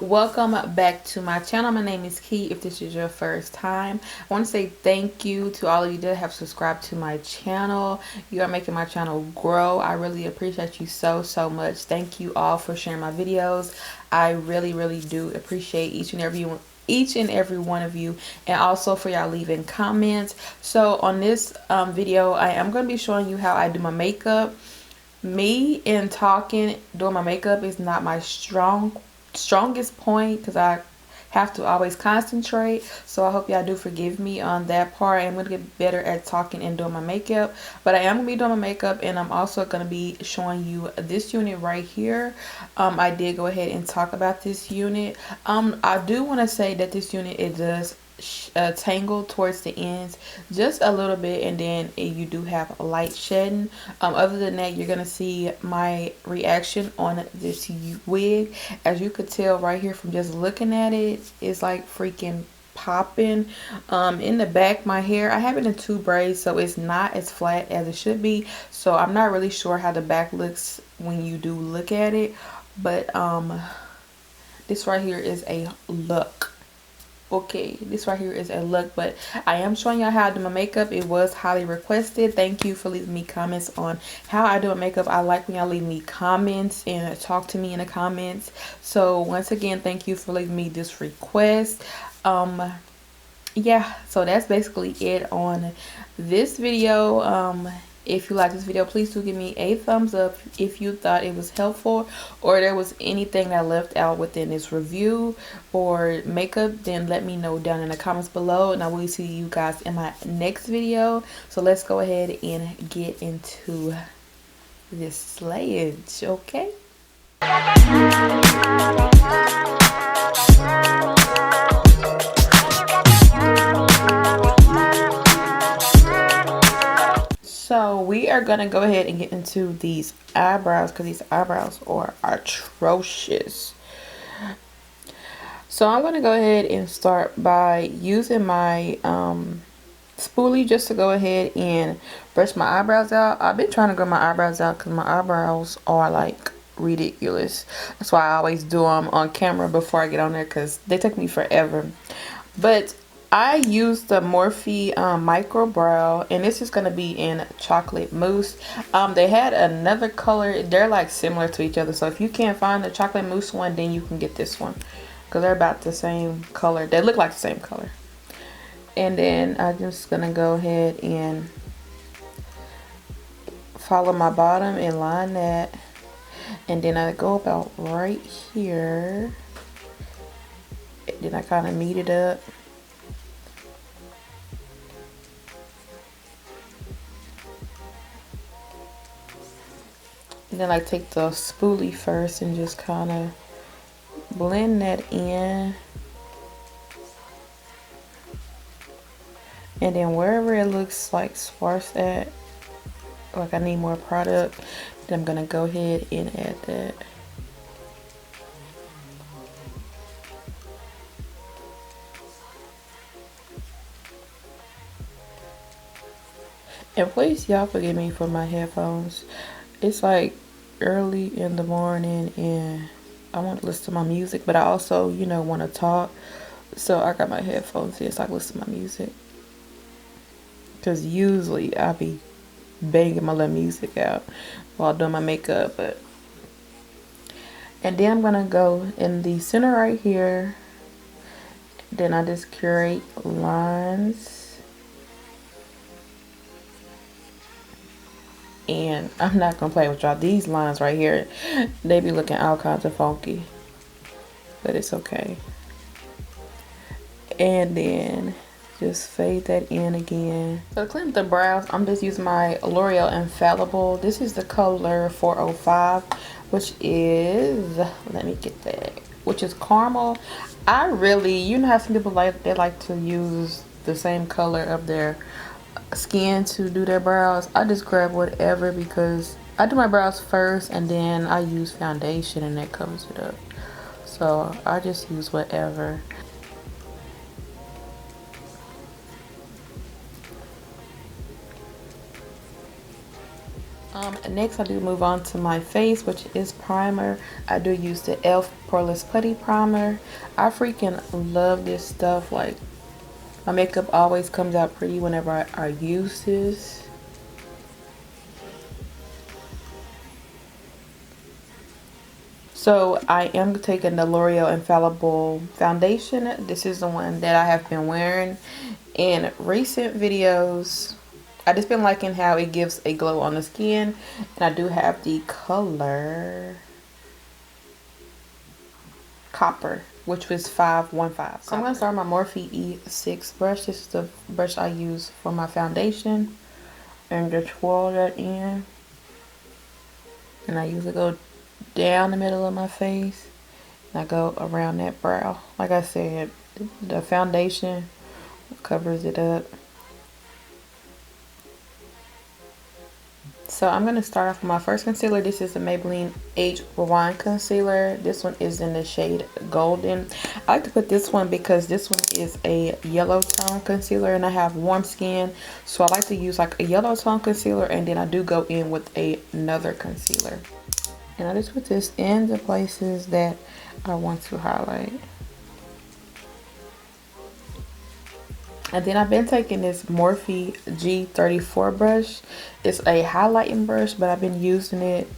Welcome back to my channel. My name is Key. If this is your first time, I want to say thank you to all of you that have subscribed to my channel. You are making my channel grow. I really appreciate you so much. Thank you all for sharing my videos. I really do appreciate each and every one of you, and also for y'all leaving comments. So on this video, I am going to be showing you how I do my makeup. Me in talking doing my makeup is not my strongest point, because I have to always concentrate. So I hope y'all do forgive me on that part. I'm gonna get better at talking and doing my makeup, but I am gonna be doing my makeup, and I'm also gonna be showing you this unit right here. I did go ahead and talk about this unit. I do want to say that this unit, it does tangle towards the ends just a little bit, and then you do have a light shedding. Other than that, you're gonna see my reaction on this wig. As you could tell right here from just looking at it, it's like freaking popping. In the back, my hair, I have it in two braids, so it's not as flat as it should be, so I'm not really sure how the back looks when you do look at it. But this right here is a look. Okay, this right here is a look, but I am showing y'all how I do my makeup. It was highly requested. Thank you for leaving me comments on how I do my makeup. I like when y'all leave me comments and talk to me in the comments. So once again, thank you for leaving me this request. Yeah, so that's basically it on this video. If you like this video, please do give me a thumbs up if you thought it was helpful, or there was anything that I left out within this review or makeup. Then let me know down in the comments below, and I will see you guys in my next video. So let's go ahead and get into this slayage, okay? So we are gonna go ahead and get into these eyebrows, because these eyebrows are atrocious. So I'm gonna go ahead and start by using my spoolie just to go ahead and brush my eyebrows out. I've been trying to grow my eyebrows out because my eyebrows are like ridiculous. That's why I always do them on camera before I get on there, because they take me forever. But I used the Morphe micro brow, and this is going to be in chocolate mousse. They had another color. They're like similar to each other, so if you can't find the chocolate mousse one, then you can get this one, because they're about the same color. They look like the same color. And then I'm just going to go ahead and follow my bottom and line that, and then I go about right here, and then I kind of meet it up. And then I take the spoolie first and just kind of blend that in. And then wherever it looks like sparse at, like I need more product, then I'm going to go ahead and add that. And please, y'all forgive me for my headphones. It's like early in the morning and I want to listen to my music, but I also, you know, want to talk. So I got my headphones in so I can listen to my music. Because usually I be banging my little music out while doing my makeup. And then I'm going to go in the center right here. Then I just create lines. And I'm not gonna play with y'all. These lines right here, they be looking all kinds of funky, but it's okay. And then just fade that in again. So to clean up the brows, I'm just using my L'Oreal Infallible. This is the color 405, which is, let me get that, which is caramel. I really, you know how some people like to use the same color of their skin to do their brows. I just grab whatever, because I do my brows first and then I use foundation and that covers it up. So I just use whatever. next I do move on to my face, which is primer. I do use the e.l.f. Poreless Putty Primer. I freaking love this stuff. Like, my makeup always comes out pretty whenever I use this. So I am taking the L'Oreal Infallible Foundation. This is the one that I have been wearing in recent videos. I just been liking how it gives a glow on the skin. And I do have the color Copper, which was 515. So I'm going to start my Morphe E6 brush. This is the brush I use for my foundation. And just swirl that in. And I usually go down the middle of my face. And I go around that brow. Like I said, the foundation covers it up. So I'm going to start off with my first concealer. This is the Maybelline Age Rewind Concealer. This one is in the shade Golden. I like to put this one because this one is a yellow tone concealer and I have warm skin. So I like to use like a yellow tone concealer and then I do go in with another concealer. And I just put this in the places that I want to highlight. And then I've been taking this Morphe G34 brush. It's a highlighting brush, but I've been using it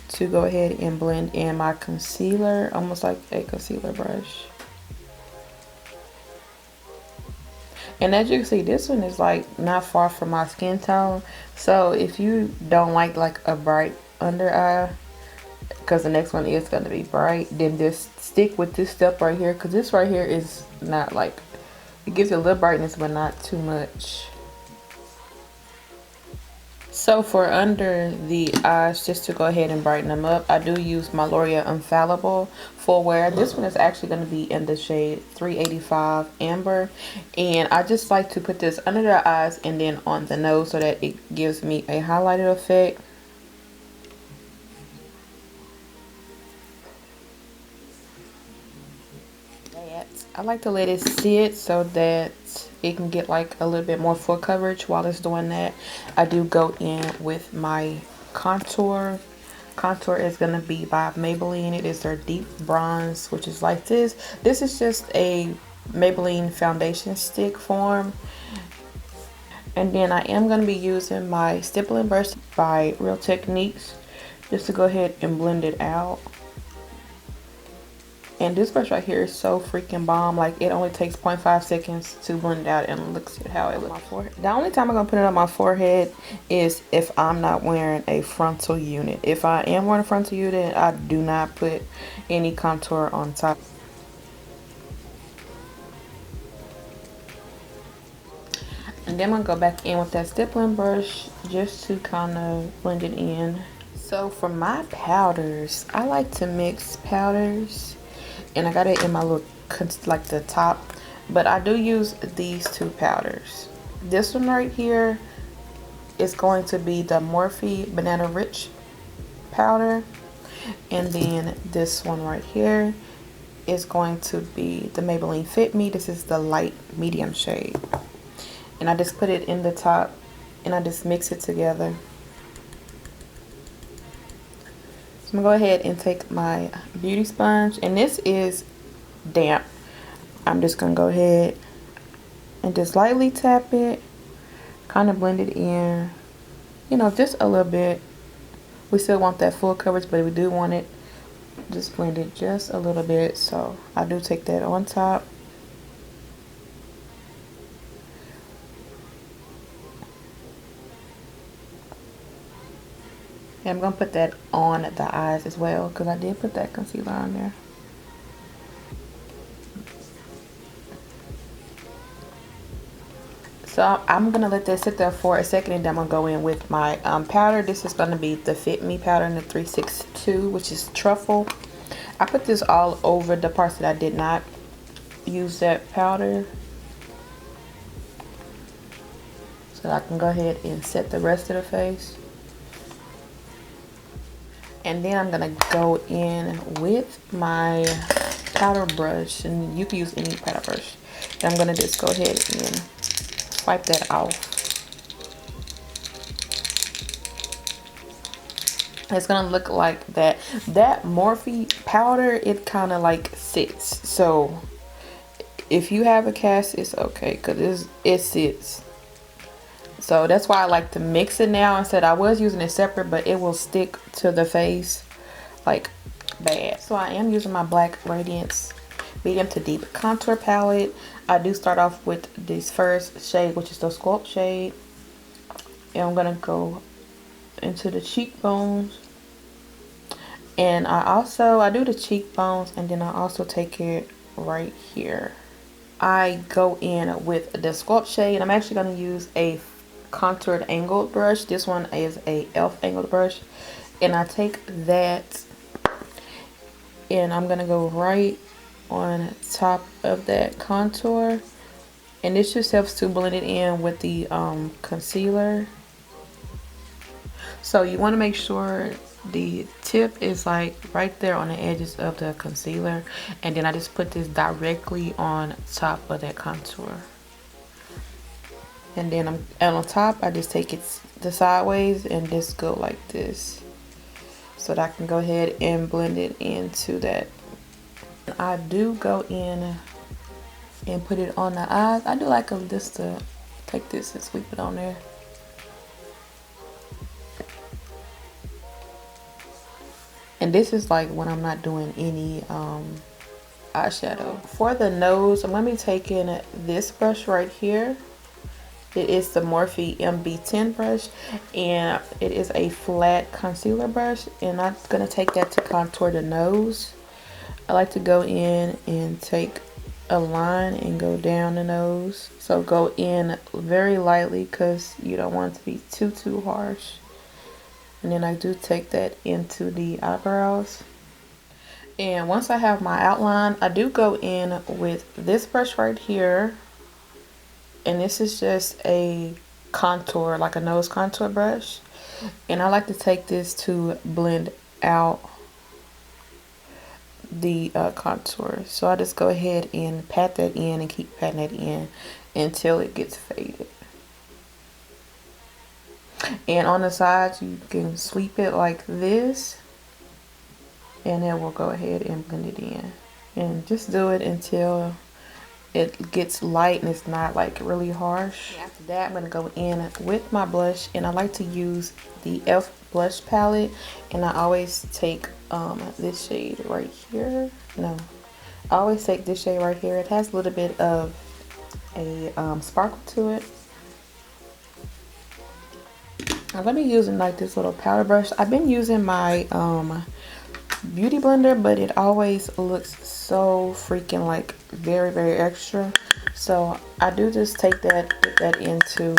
to go ahead and blend in my concealer, almost like a concealer brush. And as you can see, this one is like not far from my skin tone. So if you don't like a bright under eye, because the next one is going to be bright, then just stick with this step right here, because this right here is not like, it gives you a little brightness but not too much. So for under the eyes, just to go ahead and brighten them up, I do use my L'Oreal Infallible Full Wear. This one is actually going to be in the shade 385 Amber. And I just like to put this under the eyes and then on the nose so that it gives me a highlighted effect. I like to let it sit so that it can get like a little bit more full coverage. While it's doing that, I do go in with my contour. Contour is going to be by Maybelline. It is their deep bronze, which is like this. This is just a Maybelline foundation stick form. And then I am going to be using my stippling brush by Real Techniques just to go ahead and blend it out. And this brush right here is so freaking bomb. Like, it only takes 0.5 seconds to blend it out, and look at how it looks on my forehead. The only time I'm going to put it on my forehead is if I'm not wearing a frontal unit. If I am wearing a frontal unit, I do not put any contour on top. And then I'm going to go back in with that stippling brush just to kind of blend it in. So for my powders, I like to mix powders. And I got it in my little, like the top. But I do use these two powders. This one right here is going to be the Morphe Banana Rich powder. And then this one right here is going to be the Maybelline Fit Me. This is the light medium shade. And I just put it in the top and I just mix it together. I'm gonna go ahead and take my beauty sponge, and this is damp. I'm just gonna go ahead and just lightly tap it, kind of blend it in, you know, just a little bit. We still want that full coverage, but we do want it just blended just a little bit. So I do take that on top. And I'm going to put that on the eyes as well, because I did put that concealer on there. So I'm going to let that sit there for a second, and then I'm going to go in with my powder. This is going to be the Fit Me powder in the 362, which is truffle. I put this all over the parts that I did not use that powder, so I can go ahead and set the rest of the face. And then I'm gonna go in with my powder brush, and you can use any powder brush. And I'm gonna just go ahead and wipe that off. It's gonna look like that. That Morphe powder, it kind of like sits. So if you have a cast, it's okay because it sits. So that's why I like to mix it now. Instead, I was using it separate, but it will stick to the face like bad. So I am using my Black Radiance medium to deep contour palette. I do start off with this first shade, which is the Sculpt shade, and I'm gonna go into the cheekbones. And I do the cheekbones, and then I also take it right here. I go in with the Sculpt shade. I'm actually going to use a contoured angled brush. This one is a e.l.f. angled brush. And I take that and I'm going to go right on top of that contour. And this just helps to blend it in with the concealer. So you want to make sure the tip is like right there on the edges of the concealer, and then I just put this directly on top of that contour. And then on top, I just take it the sideways and just go like this, so that I can go ahead and blend it into that. I do go in and put it on the eyes. I do like just to take this and sweep it on there. And this is like when I'm not doing any eyeshadow. For the nose, I'm going to be taking this brush right here. It is the Morphe MB10 brush, and it is a flat concealer brush, and I'm going to take that to contour the nose. I like to go in and take a line and go down the nose. So go in very lightly because you don't want it to be too harsh. And then I do take that into the eyebrows. And once I have my outline, I do go in with this brush right here. And this is just a contour, like a nose contour brush. And I like to take this to blend out the contour. So I just go ahead and pat that in and keep patting that in until it gets faded. And on the sides, you can sweep it like this, and then we'll go ahead and blend it in. And just do it until it gets light and it's not like really harsh. After that, I'm going to go in with my blush, and I like to use the e.l.f. blush palette, and I always take this shade right here. No, I always take this shade right here. It has a little bit of a sparkle to it. I'm going to be using like this little powder brush. I've been using my beauty blender, but it always looks so freaking like very extra. So I do just take that, put that into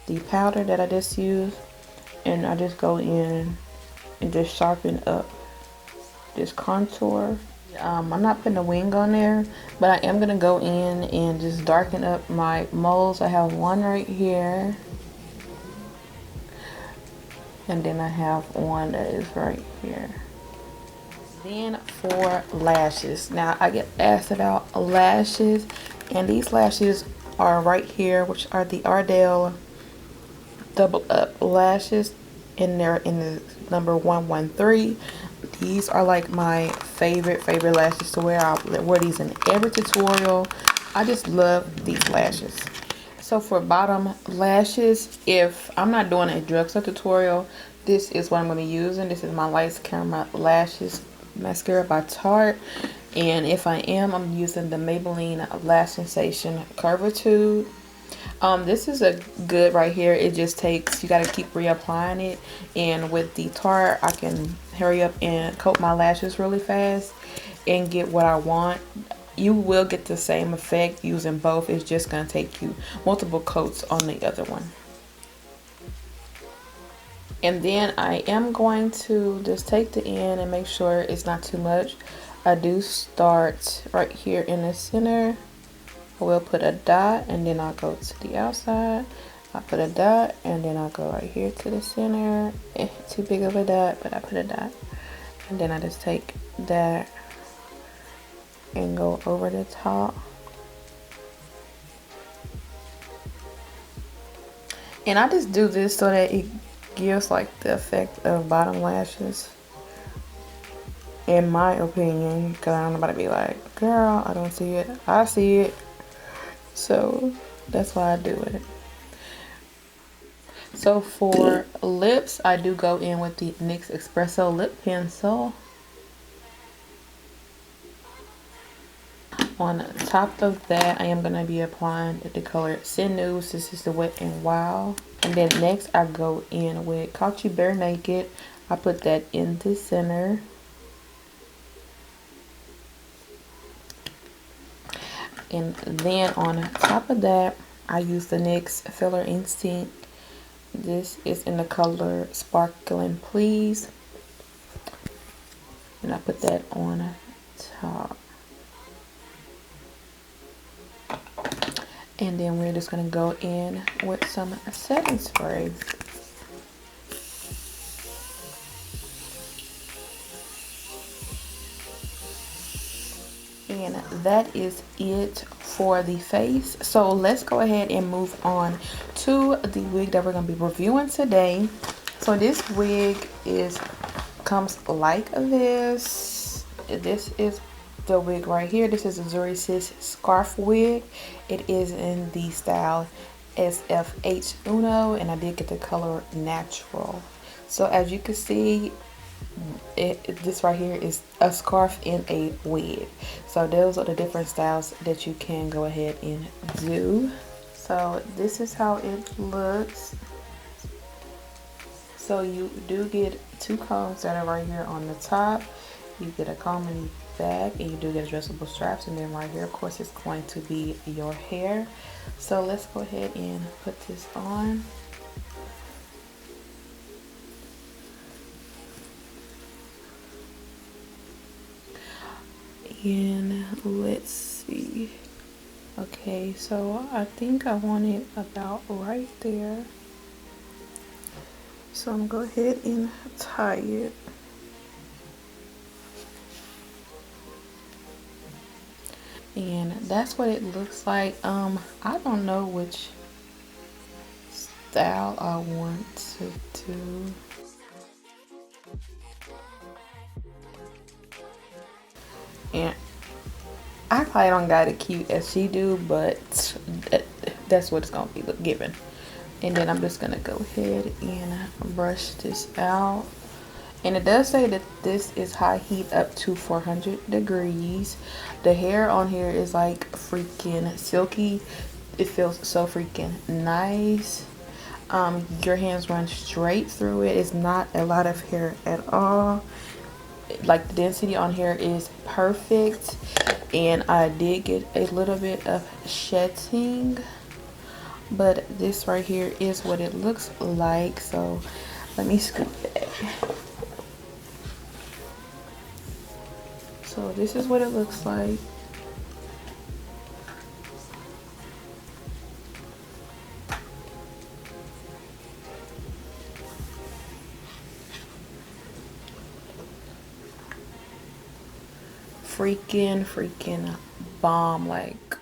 the powder that I just used, and I just go in and just sharpen up this contour. I'm not putting a wing on there, but I am going to go in and just darken up my moles. I have one right here. And then I have one that is right here. Then for lashes. Now I get asked about lashes, and these lashes are right here, which are the Ardell double up lashes, and they're in the number 113. These are like my favorite lashes to wear. I wear these in every tutorial. I just love these lashes. So for bottom lashes, if I'm not doing a drugstore tutorial, this is what I'm going to be using. This is my Lights Camera Lashes mascara by Tarte. And if I am, I'm using the Maybelline Lash Sensation Curvature. This is a good right here. It just takes, you got to keep reapplying it. And with the Tarte, I can hurry up and coat my lashes really fast and get what I want. You will get the same effect using both. It's just going to take you multiple coats on the other one. And then I am going to just take the end and make sure it's not too much. I do start right here in the center. I will put a dot, and then I'll go to the outside. I put a dot, and then I'll go right here to the center. Too big of a dot, but I put a dot. And then I just take that and go over the top. And I just do this so that gives like the effect of bottom lashes, in my opinion, because I don't know about to be like, girl, I don't see it. I see it. So that's why I do it. So for lips, I do go in with the NYX Espresso Lip Pencil. On top of that, I am going to be applying the color Sinews. This is the Wet and Wild. And then next, I go in with Caught You Bare Naked. I put that in the center. And then on top of that, I use the NYX Filler Instinct. This is in the color Sparkling Please. And I put that on top. And then we're just going to go in with some setting spray. And that is it for the face. So let's go ahead and move on to the wig that we're going to be reviewing today. So this wig comes like this. This is the wig right here. This is a Zury Sis scarf wig. It is in the style SFH Uno, and I did get the color natural. So as you can see, this right here is a scarf in a wig. So those are the different styles that you can go ahead and do. So this is how it looks. So you do get two combs that are right here on the top. You get a comb in the back, and you do get adjustable straps. And then right here, of course, it's going to be your hair. So let's go ahead and put this on. And let's see. Okay, so I think I want it about right there. So I'm gonna go ahead and tie it. And that's what it looks like. I don't know which style I want to do. And I probably don't got it cute as she do, but that's what it's gonna be given. And then I'm just gonna go ahead and brush this out. And it does say that this is high heat up to 400 degrees. The hair on here is like freaking silky. It feels so freaking nice. Your hands run straight through it. It's not a lot of hair at all. Like the density on here is perfect. And I did get a little bit of shedding, but this right here is what it looks like. So let me scoop back. So this is what it looks like. Freaking bomb. Like,